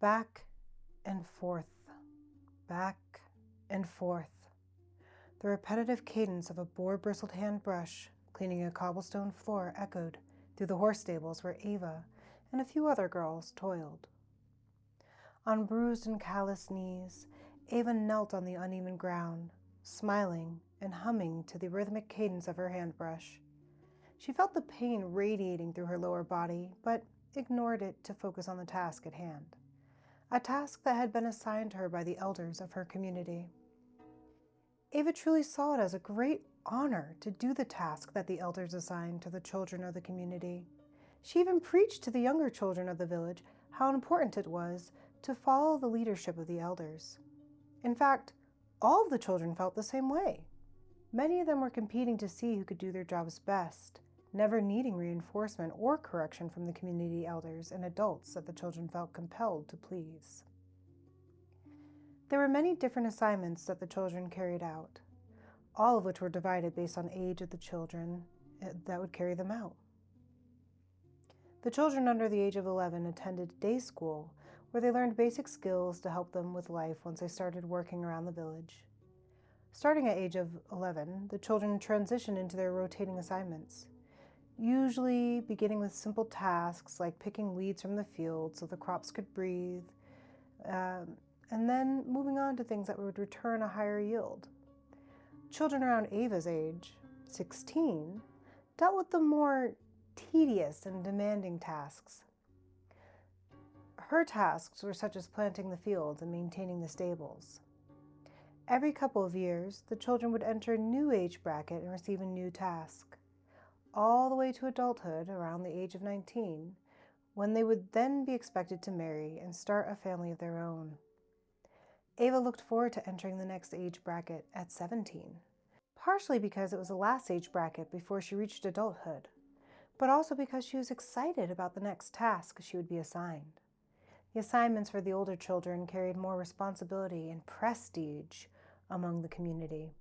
Back and forth, back and forth. The repetitive cadence of a boar-bristled hand-brush cleaning a cobblestone floor echoed through the horse stables where Ava and a few other girls toiled. On bruised and calloused knees, Ava knelt on the uneven ground, smiling and humming to the rhythmic cadence of her hand-brush. She felt the pain radiating through her lower body, but ignored it to focus on the task at hand. A task that had been assigned to her by the elders of her community. Ava truly saw it as a great honor to do the task that the elders assigned to the children of the community. She even preached to the younger children of the village how important it was to follow the leadership of the elders. In fact, all of the children felt the same way. Many of them were competing to see who could do their jobs best, never needing reinforcement or correction from the community elders and adults that the children felt compelled to please. There were many different assignments that the children carried out, all of which were divided based on age of the children that would carry them out. The children under the age of 11 attended day school, where they learned basic skills to help them with life once they started working around the village. Starting at age of 11, the children transitioned into their rotating assignments, usually beginning with simple tasks like picking weeds from the field so the crops could breathe, and then moving on to things that would return a higher yield. Children around Ava's age, 16, dealt with the more tedious and demanding tasks. Her tasks were such as planting the fields and maintaining the stables. Every couple of years, the children would enter a new age bracket and receive a new task, all the way to adulthood around the age of 19, when they would then be expected to marry and start a family of their own. Ava looked forward to entering the next age bracket at 17, partially because it was the last age bracket before she reached adulthood, but also because she was excited about the next task she would be assigned. The assignments for the older children carried more responsibility and prestige among the community.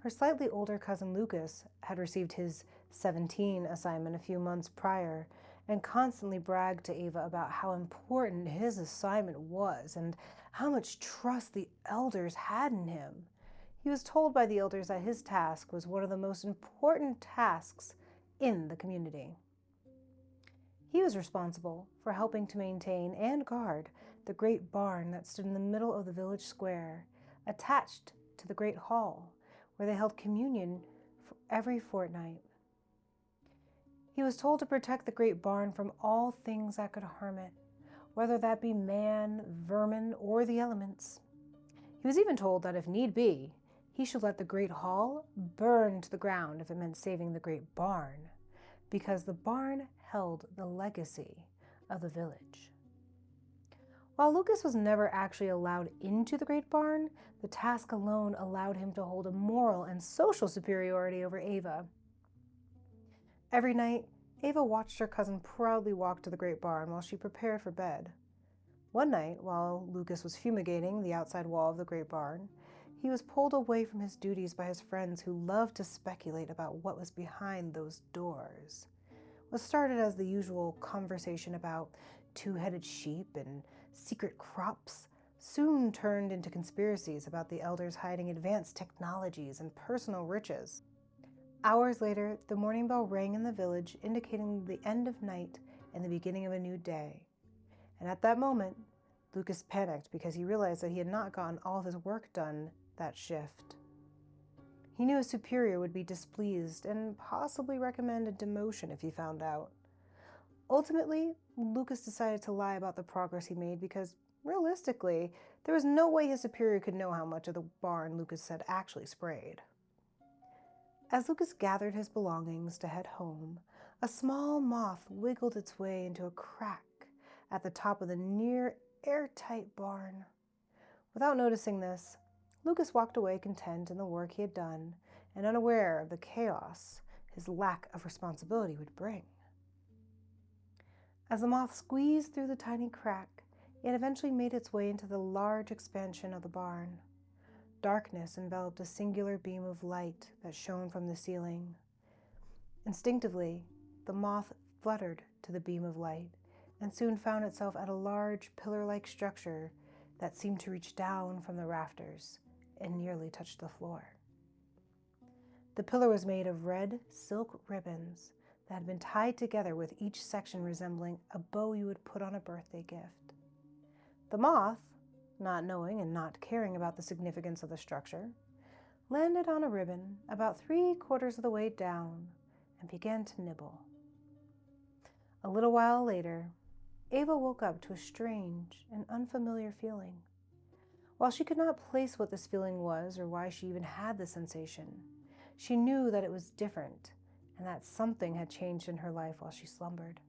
Her slightly older cousin Lucas had received his 17 assignment a few months prior and constantly bragged to Ava about how important his assignment was and how much trust the elders had in him. He was told by the elders that his task was one of the most important tasks in the community. He was responsible for helping to maintain and guard the great barn that stood in the middle of the village square, attached to the great hall, where they held communion every fortnight. He was told to protect the great barn from all things that could harm it, whether that be man, vermin, or the elements. He was even told that if need be, he should let the great hall burn to the ground if it meant saving the great barn, because the barn held the legacy of the village. While Lucas was never actually allowed into the great barn, the task alone allowed him to hold a moral and social superiority over Ava. Every night, Ava watched her cousin proudly walk to the great barn while she prepared for bed. One night, while Lucas was fumigating the outside wall of the great barn, he was pulled away from his duties by his friends who loved to speculate about what was behind those doors. What started as the usual conversation about two-headed sheep and secret crops soon turned into conspiracies about the elders hiding advanced technologies and personal riches. Hours later, the morning bell rang in the village, indicating the end of night and the beginning of a new day. And at that moment, Lucas panicked because he realized that he had not gotten all of his work done that shift. He knew his superior would be displeased and possibly recommend a demotion if he found out. Ultimately, Lucas decided to lie about the progress he made because, realistically, there was no way his superior could know how much of the barn Lucas had actually sprayed. As Lucas gathered his belongings to head home, a small moth wiggled its way into a crack at the top of the near airtight barn. Without noticing this, Lucas walked away content in the work he had done and unaware of the chaos his lack of responsibility would bring. As the moth squeezed through the tiny crack, it eventually made its way into the large expansion of the barn. Darkness enveloped a singular beam of light that shone from the ceiling. Instinctively, the moth fluttered to the beam of light and soon found itself at a large pillar-like structure that seemed to reach down from the rafters and nearly touch the floor. The pillar was made of red silk ribbons that had been tied together, with each section resembling a bow you would put on a birthday gift. The moth, not knowing and not caring about the significance of the structure, landed on a ribbon about 3/4 of the way down and began to nibble. A little while later, Ava woke up to a strange and unfamiliar feeling. While she could not place what this feeling was or why she even had the sensation, she knew that it was different and that something had changed in her life while she slumbered.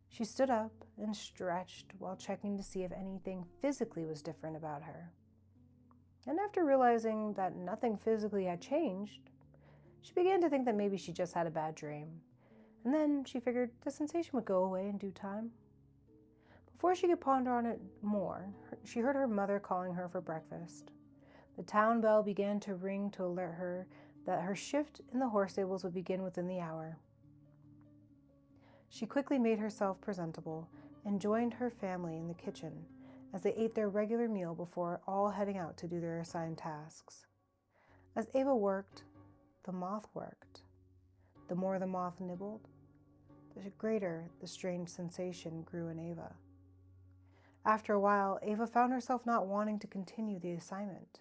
She stood up and stretched while checking to see if anything physically was different about her. And after realizing that nothing physically had changed, she began to think that maybe she just had a bad dream. And then she figured the sensation would go away in due time. Before she could ponder on it more, she heard her mother calling her for breakfast. The town bell began to ring to alert her that her shift in the horse stables would begin within the hour. She quickly made herself presentable and joined her family in the kitchen as they ate their regular meal before all heading out to do their assigned tasks. As Ava worked, the moth worked. The more the moth nibbled, the greater the strange sensation grew in Ava. After a while, Ava found herself not wanting to continue the assignment.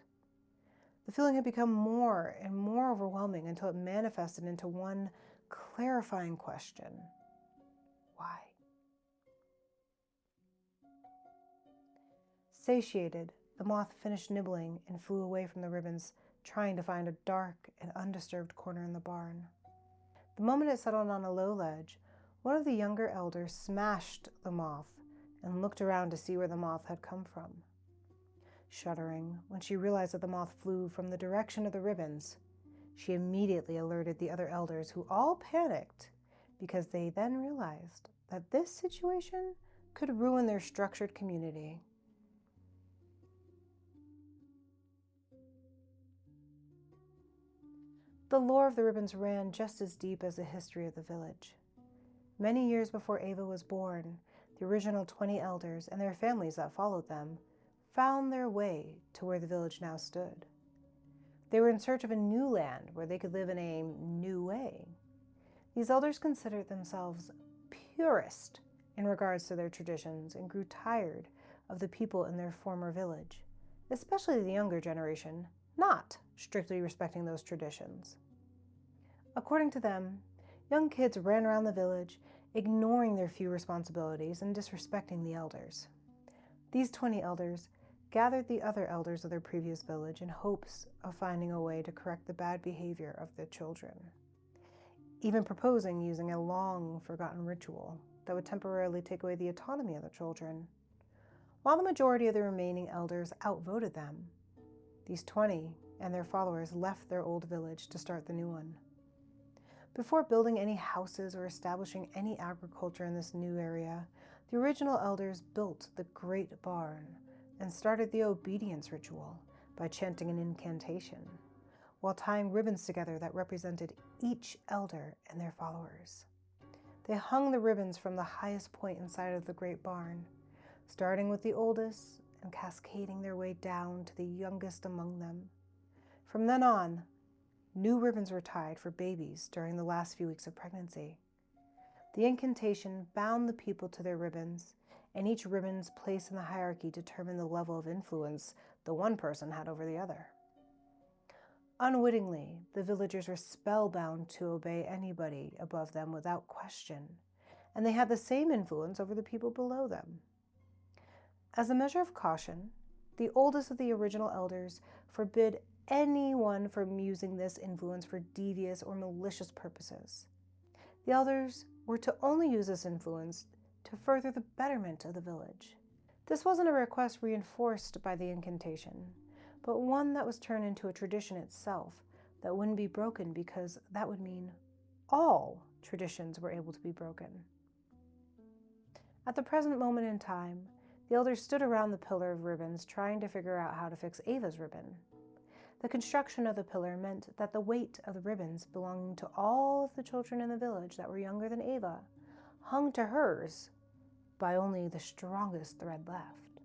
The feeling had become more and more overwhelming until it manifested into one clarifying question. Why? Satiated, the moth finished nibbling and flew away from the ribbons, trying to find a dark and undisturbed corner in the barn. The moment it settled on a low ledge, one of the younger elders smashed the moth and looked around to see where the moth had come from. Shuddering when she realized that the moth flew from the direction of the ribbons, she immediately alerted the other elders, who all panicked because they then realized that this situation could ruin their structured community. The lore of the ribbons ran just as deep as the history of the village. Many years before Ava was born, the original 20 elders and their families that followed them found their way to where the village now stood. They were in search of a new land where they could live in a new way. These elders considered themselves purist in regards to their traditions and grew tired of the people in their former village, especially the younger generation, not strictly respecting those traditions. According to them, young kids ran around the village, ignoring their few responsibilities and disrespecting the elders. These 20 elders gathered the other elders of their previous village in hopes of finding a way to correct the bad behavior of the children, even proposing using a long-forgotten ritual that would temporarily take away the autonomy of the children. While the majority of the remaining elders outvoted them, these 20 and their followers left their old village to start the new one. Before building any houses or establishing any agriculture in this new area, the original elders built the great barn and started the obedience ritual by chanting an incantation, while tying ribbons together that represented each elder and their followers. They hung the ribbons from the highest point inside of the great barn, starting with the oldest and cascading their way down to the youngest among them. From then on, new ribbons were tied for babies during the last few weeks of pregnancy. The incantation bound the people to their ribbons, and each ribbon's place in the hierarchy determined the level of influence the one person had over the other. Unwittingly, the villagers were spellbound to obey anybody above them without question, and they had the same influence over the people below them. As a measure of caution, the oldest of the original elders forbid anyone from using this influence for devious or malicious purposes. The elders were to only use this influence to further the betterment of the village. This wasn't a request reinforced by the incantation, but one that was turned into a tradition itself that wouldn't be broken, because that would mean all traditions were able to be broken. At the present moment in time, the elders stood around the pillar of ribbons trying to figure out how to fix Ava's ribbon. The construction of the pillar meant that the weight of the ribbons belonging to all of the children in the village that were younger than Ava hung to hers, by only the strongest thread left.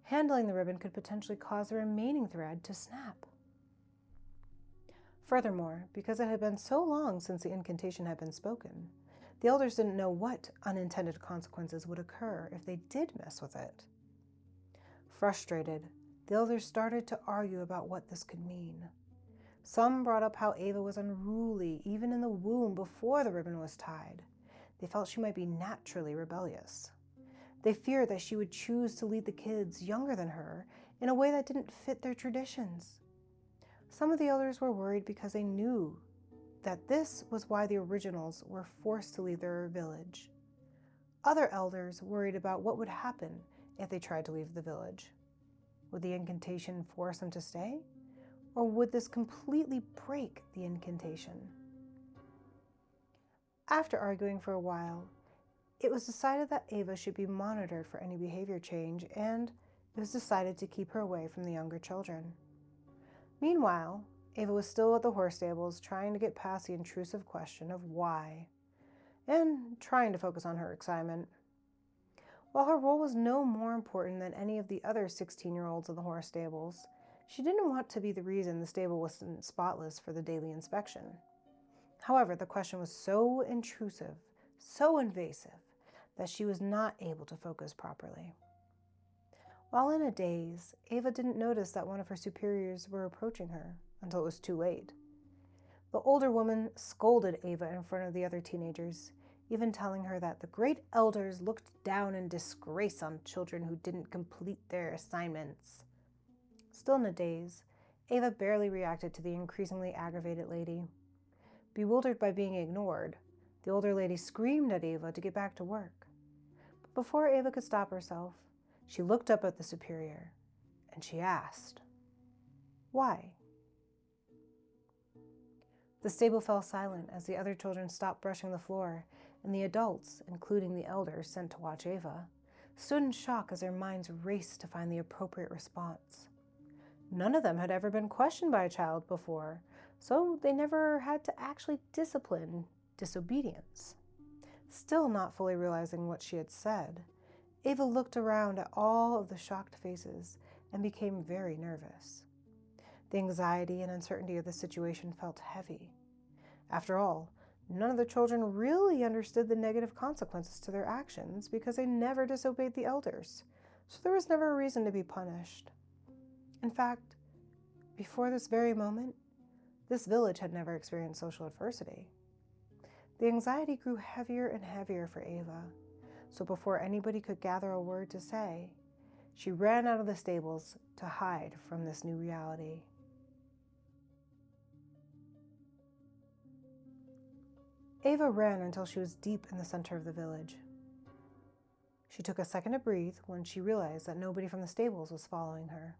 Handling the ribbon could potentially cause the remaining thread to snap. Furthermore, because it had been so long since the incantation had been spoken, the elders didn't know what unintended consequences would occur if they did mess with it. Frustrated, the elders started to argue about what this could mean. Some brought up how Ava was unruly even in the womb before the ribbon was tied. They felt she might be naturally rebellious. They feared that she would choose to lead the kids younger than her in a way that didn't fit their traditions. Some of the elders were worried because they knew that this was why the originals were forced to leave their village. Other elders worried about what would happen if they tried to leave the village. Would the incantation force them to stay? Or would this completely break the incantation? After arguing for a while, it was decided that Ava should be monitored for any behavior change, and it was decided to keep her away from the younger children. Meanwhile, Ava was still at the horse stables trying to get past the intrusive question of why, and trying to focus on her excitement. While her role was no more important than any of the other 16-year-olds in the horse stables, she didn't want to be the reason the stable wasn't spotless for the daily inspection. However, the question was so intrusive, so invasive, that she was not able to focus properly. While in a daze, Ava didn't notice that one of her superiors were approaching her until it was too late. The older woman scolded Ava in front of the other teenagers, even telling her that the great elders looked down in disgrace on children who didn't complete their assignments. Still in a daze, Ava barely reacted to the increasingly aggravated lady. Bewildered by being ignored, the older lady screamed at Ava to get back to work. But before Ava could stop herself, she looked up at the superior, and she asked, "Why?" The stable fell silent as the other children stopped brushing the floor, and the adults, including the elders sent to watch Ava, stood in shock as their minds raced to find the appropriate response. None of them had ever been questioned by a child before, so they never had to actually discipline disobedience. Still not fully realizing what she had said, Ava looked around at all of the shocked faces and became very nervous. The anxiety and uncertainty of the situation felt heavy. After all, none of the children really understood the negative consequences to their actions because they never disobeyed the elders, so there was never a reason to be punished. In fact, before this very moment, this village had never experienced social adversity. The anxiety grew heavier and heavier for Ava, so before anybody could gather a word to say, she ran out of the stables to hide from this new reality. Ava ran until she was deep in the center of the village. She took a second to breathe when she realized that nobody from the stables was following her.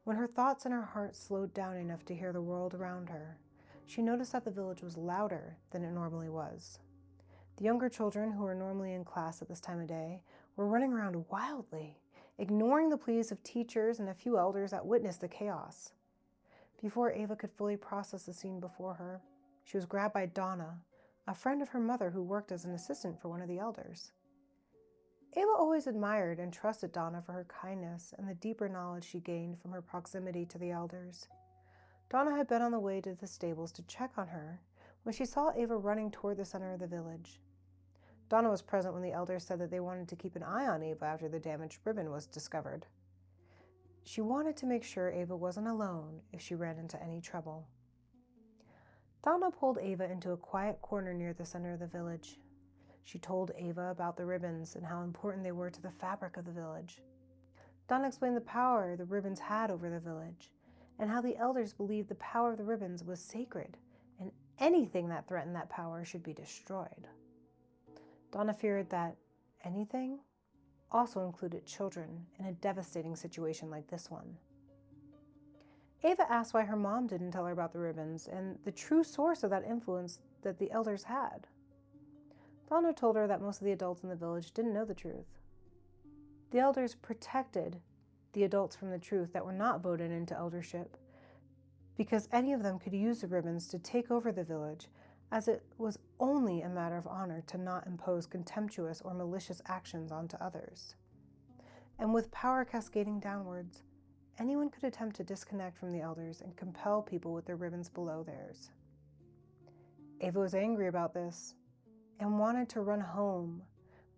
When her thoughts and her heart slowed down enough to hear the world around her, she noticed that the village was louder than it normally was. The younger children, who were normally in class at this time of day, were running around wildly, ignoring the pleas of teachers and a few elders that witnessed the chaos. Before Ava could fully process the scene before her, she was grabbed by Donna, a friend of her mother who worked as an assistant for one of the elders. Ava always admired and trusted Donna for her kindness and the deeper knowledge she gained from her proximity to the elders. Donna had been on the way to the stables to check on her when she saw Ava running toward the center of the village. Donna was present when the elders said that they wanted to keep an eye on Ava after the damaged ribbon was discovered. She wanted to make sure Ava wasn't alone if she ran into any trouble. Donna pulled Ava into a quiet corner near the center of the village. She told Ava about the ribbons and how important they were to the fabric of the village. Donna explained the power the ribbons had over the village, and how the elders believed the power of the ribbons was sacred, and anything that threatened that power should be destroyed. Donna feared that anything also included children in a devastating situation like this one. Ava asked why her mom didn't tell her about the ribbons and the true source of that influence that the elders had. Donna told her that most of the adults in the village didn't know the truth. The elders protected the adults from the truth that were not voted into eldership because any of them could use the ribbons to take over the village as it was only a matter of honor to not impose contemptuous or malicious actions onto others. And with power cascading downwards, anyone could attempt to disconnect from the elders and compel people with their ribbons below theirs. Ava was angry about this and wanted to run home,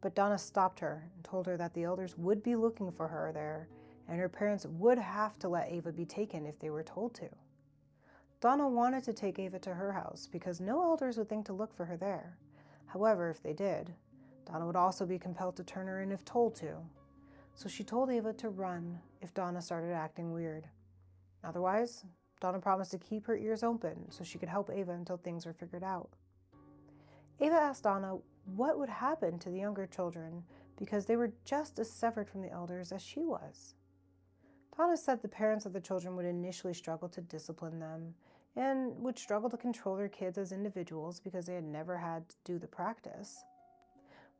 but Donna stopped her and told her that the elders would be looking for her there, and her parents would have to let Ava be taken if they were told to. Donna wanted to take Ava to her house because no elders would think to look for her there. However, if they did, Donna would also be compelled to turn her in if told to. So she told Ava to run if Donna started acting weird. Otherwise, Donna promised to keep her ears open so she could help Ava until things were figured out. Ava asked Donna what would happen to the younger children because they were just as severed from the elders as she was. Donna said the parents of the children would initially struggle to discipline them and would struggle to control their kids as individuals because they had never had to do the practice.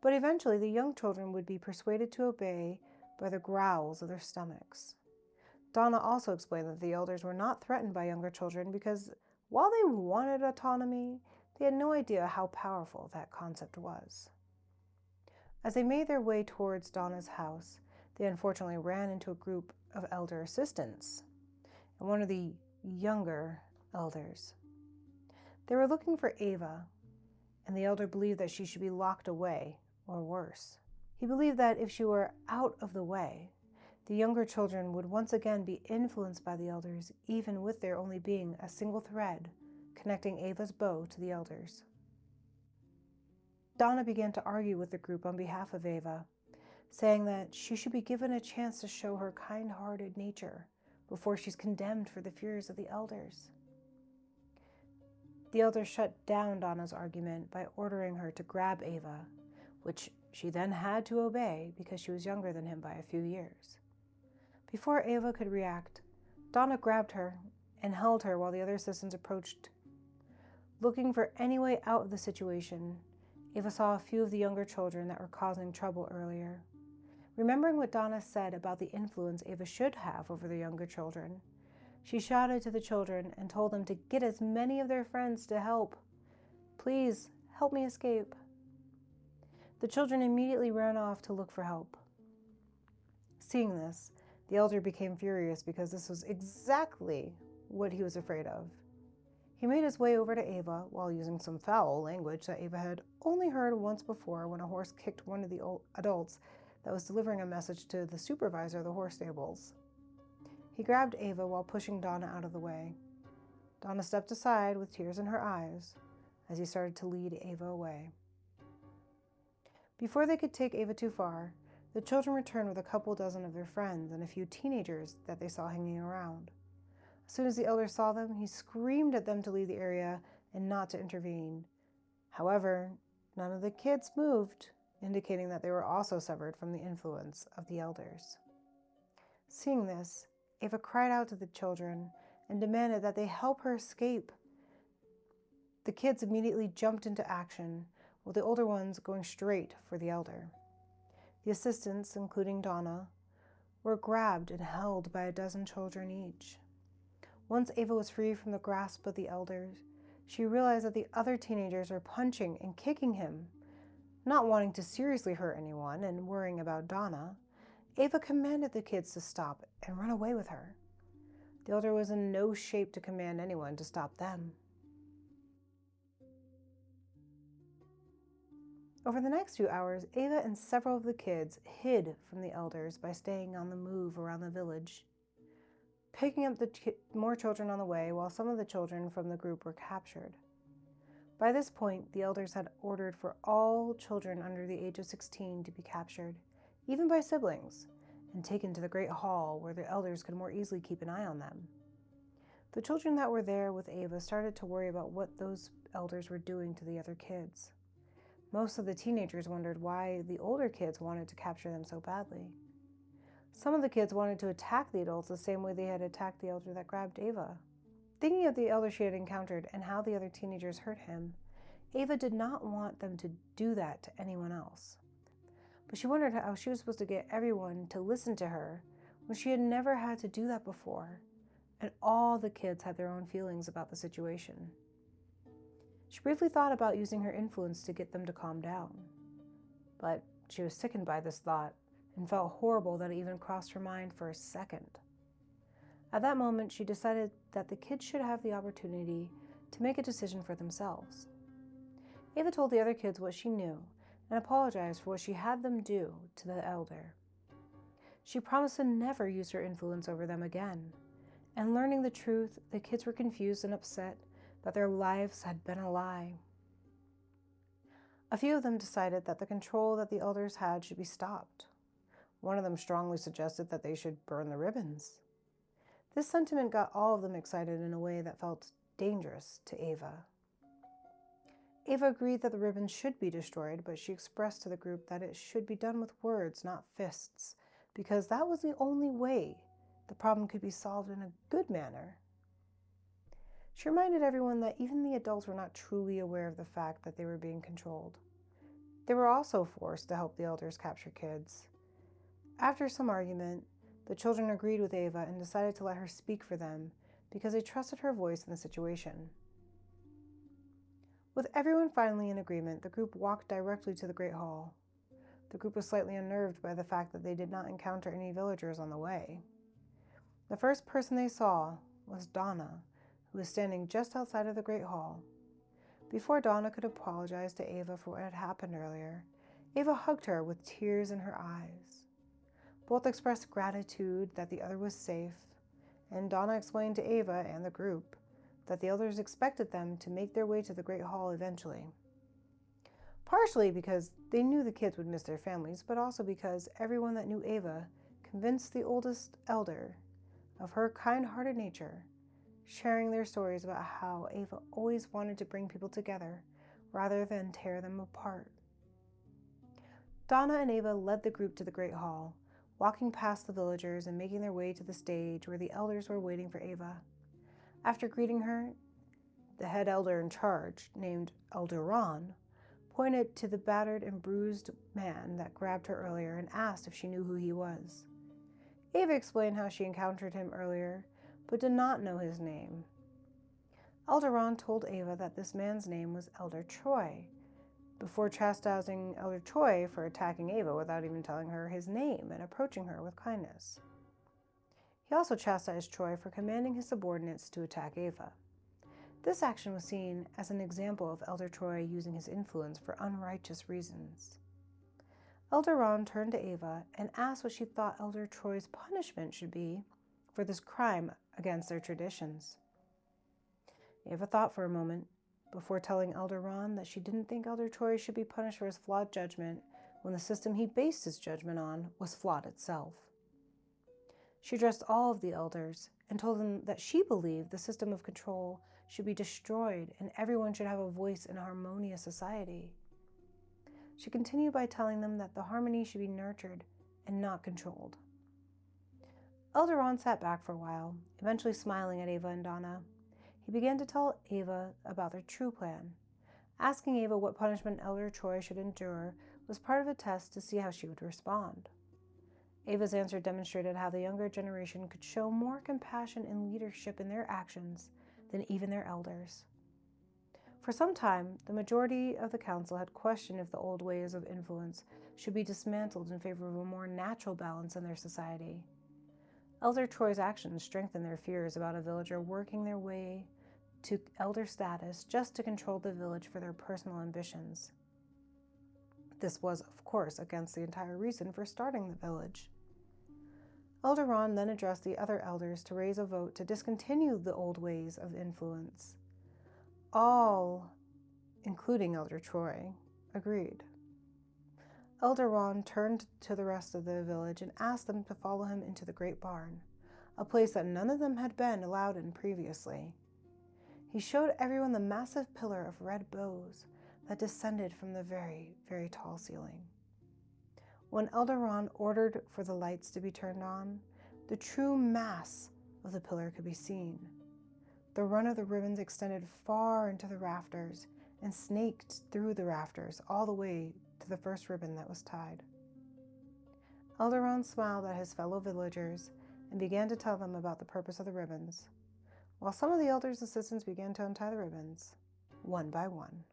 But eventually the young children would be persuaded to obey by the growls of their stomachs. Donna also explained that the elders were not threatened by younger children because while they wanted autonomy, they had no idea how powerful that concept was. As they made their way towards Donna's house, they unfortunately ran into a group of elder assistants and one of the younger elders. They were looking for Ava, and the elder believed that she should be locked away, or worse. He believed that if she were out of the way, the younger children would once again be influenced by the elders, even with there only being a single thread connecting Ava's bow to the elders. Donna began to argue with the group on behalf of Ava, saying that she should be given a chance to show her kind-hearted nature before she's condemned for the fears of the elders. The elders shut down Donna's argument by ordering her to grab Ava, which she then had to obey because she was younger than him by a few years. Before Ava could react, Donna grabbed her and held her while the other assistants approached. Looking for any way out of the situation, Ava saw a few of the younger children that were causing trouble earlier. Remembering what Donna said about the influence Ava should have over the younger children, she shouted to the children and told them to get as many of their friends to help. "Please, help me escape." The children immediately ran off to look for help. Seeing this, the elder became furious because this was exactly what he was afraid of. He made his way over to Ava while using some foul language that Ava had only heard once before when a horse kicked one of the adults that was delivering a message to the supervisor of the horse stables. He grabbed Ava while pushing Donna out of the way. Donna stepped aside with tears in her eyes as he started to lead Ava away. Before they could take Ava too far, the children returned with a couple dozen of their friends and a few teenagers that they saw hanging around. As soon as the elder saw them, he screamed at them to leave the area and not to intervene. However, none of the kids moved, indicating that they were also severed from the influence of the elders. Seeing this, Ava cried out to the children and demanded that they help her escape. The kids immediately jumped into action, with the older ones going straight for the elder. The assistants, including Donna, were grabbed and held by a dozen children each. Once Ava was free from the grasp of the elders, she realized that the other teenagers were punching and kicking him. Not wanting to seriously hurt anyone and worrying about Donna, Ava commanded the kids to stop and run away with her. The elder was in no shape to command anyone to stop them. Over the next few hours, Ava and several of the kids hid from the elders by staying on the move around the village, picking up more children on the way while some of the children from the group were captured. By this point, the elders had ordered for all children under the age of 16 to be captured, even by siblings, and taken to the great hall where the elders could more easily keep an eye on them. The children that were there with Ava started to worry about what those elders were doing to the other kids. Most of the teenagers wondered why the older kids wanted to capture them so badly. Some of the kids wanted to attack the adults the same way they had attacked the elder that grabbed Ava. Thinking of the elder she had encountered and how the other teenagers hurt him, Ava did not want them to do that to anyone else. But she wondered how she was supposed to get everyone to listen to her when she had never had to do that before, and all the kids had their own feelings about the situation. She briefly thought about using her influence to get them to calm down, but she was sickened by this thought and felt horrible that it even crossed her mind for a second. At that moment, she decided that the kids should have the opportunity to make a decision for themselves. Ava told the other kids what she knew and apologized for what she had them do to the elder. She promised to never use her influence over them again, and learning the truth, the kids were confused and upset that their lives had been a lie. A few of them decided that the control that the elders had should be stopped. One of them strongly suggested that they should burn the ribbons. This sentiment got all of them excited in a way that felt dangerous to Ava. Ava agreed that the ribbons should be destroyed, but she expressed to the group that it should be done with words, not fists, because that was the only way the problem could be solved in a good manner. She reminded everyone that even the adults were not truly aware of the fact that they were being controlled. They were also forced to help the elders capture kids. After some argument, the children agreed with Ava and decided to let her speak for them because they trusted her voice in the situation. With everyone finally in agreement, the group walked directly to the Great Hall. The group was slightly unnerved by the fact that they did not encounter any villagers on the way. The first person they saw was Donna, who was standing just outside of the Great Hall. Before Donna could apologize to Ava for what had happened earlier, Ava hugged her with tears in her eyes. Both expressed gratitude that the other was safe, and Donna explained to Ava and the group that the elders expected them to make their way to the Great Hall eventually. Partially because they knew the kids would miss their families, but also because everyone that knew Ava convinced the oldest elder of her kind-hearted nature, sharing their stories about how Ava always wanted to bring people together rather than tear them apart. Donna and Ava led the group to the Great Hall, walking past the villagers and making their way to the stage where the elders were waiting for Ava. After greeting her, the head elder in charge, named Elder Ron, pointed to the battered and bruised man that grabbed her earlier and asked if she knew who he was. Ava explained how she encountered him earlier, but did not know his name. Elder Ron told Ava that this man's name was Elder Troy, before chastising Elder Troy for attacking Ava without even telling her his name and approaching her with kindness. He also chastised Troy for commanding his subordinates to attack Ava. This action was seen as an example of Elder Troy using his influence for unrighteous reasons. Elder Ron turned to Ava and asked what she thought Elder Troy's punishment should be for this crime against their traditions. Ava thought for a moment before telling Elder Ron that she didn't think Elder Troy should be punished for his flawed judgment when the system he based his judgment on was flawed itself. She addressed all of the elders and told them that she believed the system of control should be destroyed and everyone should have a voice in a harmonious society. She continued by telling them that the harmony should be nurtured and not controlled. Elder Ron sat back for a while, eventually smiling at Ava and Donna. He began to tell Ava about their true plan. Asking Ava what punishment Elder Troy should endure was part of a test to see how she would respond. Ava's answer demonstrated how the younger generation could show more compassion and leadership in their actions than even their elders. For some time, the majority of the council had questioned if the old ways of influence should be dismantled in favor of a more natural balance in their society. Elder Troy's actions strengthened their fears about a villager working their way to elder status just to control the village for their personal ambitions. This was, of course, against the entire reason for starting the village. Elder Ron then addressed the other elders to raise a vote to discontinue the old ways of influence. All, including Elder Troy, agreed. Elder Ron turned to the rest of the village and asked them to follow him into the Great Barn, a place that none of them had been allowed in previously. He showed everyone the massive pillar of red boughs that descended from the very, very tall ceiling. When Elder Ron ordered for the lights to be turned on, the true mass of the pillar could be seen. The run of the ribbons extended far into the rafters and snaked through the rafters all the way to the first ribbon that was tied. Elder Ron smiled at his fellow villagers and began to tell them about the purpose of the ribbons, while some of the elders' assistants began to untie the ribbons. one by one.